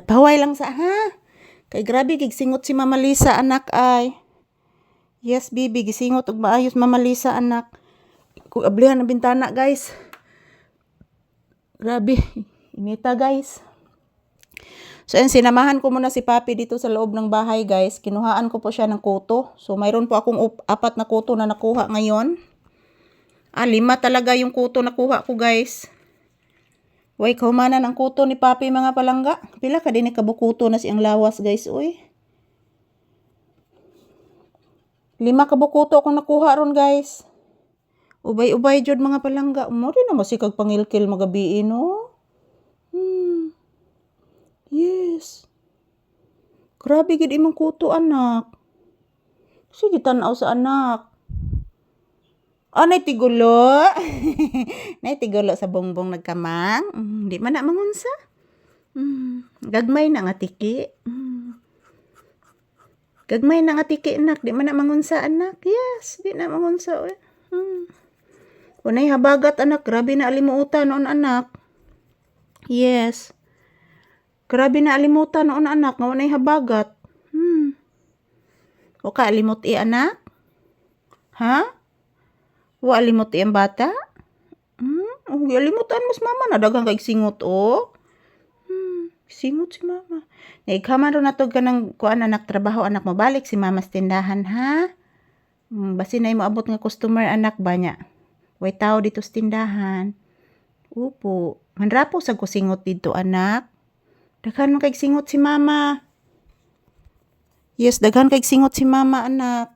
Pahaway lang sa ha. Kay grabe gigsingot si Mama Lisa anak ay. Yes, bibi gisingot og maayos Mama Lisa anak. Kung ablihan ang bintana guys. Grabe, inita guys. So yan, sinamahan ko muna si Papi dito sa loob ng bahay guys. Kinuhaan ko po siya ng kuto. So mayroon po akong 4 na kuto na nakuha ngayon. 5 talaga yung kuto nakuha ko guys. Way kaumanan ang kuto ni Papi mga palangga. Pila ka din kabukuto na siyang lawas guys. Uy. 5 kabukuto akong nakuha ron guys. Ubay-ubay jud mga palangga. Mo rin na masikag pangilkil magabi no. Yes. Grabe gid imong kuto anak. Sige tan-aw sa anak. Nay tigulo. Nay tigulo sa bongbong nagkamang. Di man na mangunsa. Gagmay na nga tiki. Gagmay na nga tiki anak. Di man na mangunsa anak. Yes. Di na mangunsa. Unay habagat anak. Grabe na alimutan noon anak. Yes. Grabe na alimutan noon anak. Nga unay habagat. O ka alimut anak? Ha? Wa alimot ang bata? Alimutan mas mama na dagang kay singot singot si mama. Naighaman ro nato ganang kuan anak trabaho anak mo balik si mama sa tindahan ha. Basi na mo abot nga customer anak ba nya. Way tao dito sa tindahan. Upo, manrapo sa ko singot dito anak. Daghan kay singot si mama. Yes, daghan kay singot si mama anak.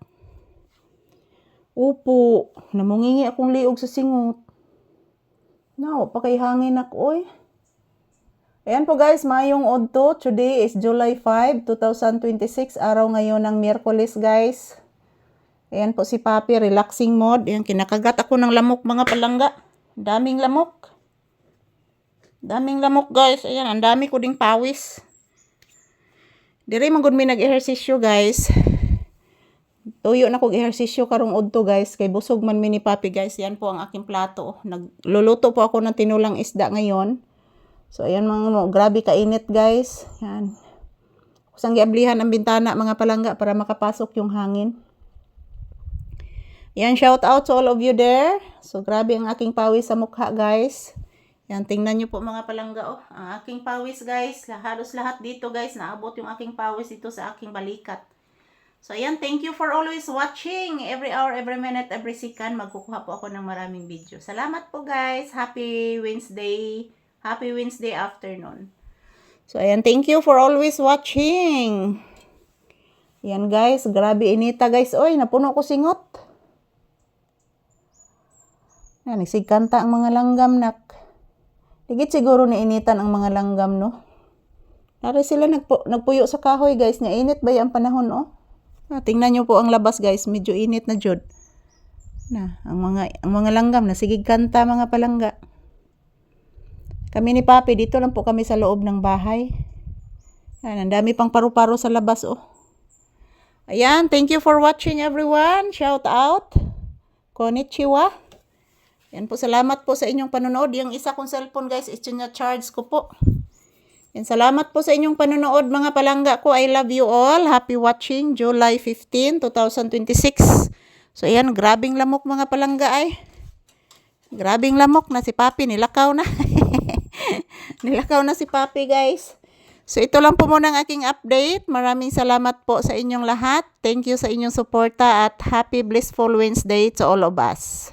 Upo, namungingi akong liog sa singot. Pa kay hangin ako, oy. Ayan po guys, mayong odto. Today is July 5, 2026. Araw ngayon ng Miyerkules guys. Ayan po si Papi, relaxing mode. Ayan, kinakagat ako ng lamok mga palangga. Daming lamok. Daming lamok guys. Ayan, ang dami ko ding pawis. Dire magud mi nag-ehersisyo guys. Tuyo na kog ehersisyo karong udto guys kay busog man mi ni Papi guys. Yan po ang aking plato. Nagluluto po ako ng tinulang isda ngayon. So ayan mga grabe kainit guys. Yan. Kusang giablihan ang bintana mga palangga para makapasok yung hangin. Yan, shout out to all of you there. So grabe ang aking pawis sa mukha guys. Yan, tingnan nyo po mga palangga ang aking pawis guys. Halos lahat dito guys naabot yung aking pawis dito sa aking balikat. So, ayan, thank you for always watching. Every hour, every minute, every second, magkukuha po ako ng maraming video. Salamat po, guys. Happy Wednesday. Happy Wednesday afternoon. So, ayan, thank you for always watching. Ayan, guys. Grabe inita, guys. Oy, napuno ko singot. Ayan, nagsigkanta ang mga langgam, nak. Higit siguro ni initan ang mga langgam, no? Nari sila nagpuyo sa kahoy, guys. Nga init ba yung panahon, tingnan nyo po ang labas guys, medyo init na jud. Ang mga langgam na sigig kanta mga palangga. Kami ni Papi dito lang po kami sa loob ng bahay. Ang dami pang paru-paro sa labas Ayan, thank you for watching everyone. Shout out. Konnichiwa. Yan po, salamat po sa inyong panonood. Yung isa kong cellphone guys, charge ko po. Yan, salamat po sa inyong panonood mga palangga ko. I love you all. Happy watching July 15, 2026. So ayan, grabing lamok mga palangga ay. Grabing lamok na si Papi. Nilakaw na. Nilakaw na si Papi guys. So ito lang po muna ang aking update. Maraming salamat po sa inyong lahat. Thank you sa inyong suporta at happy blissful Wednesday to all of us.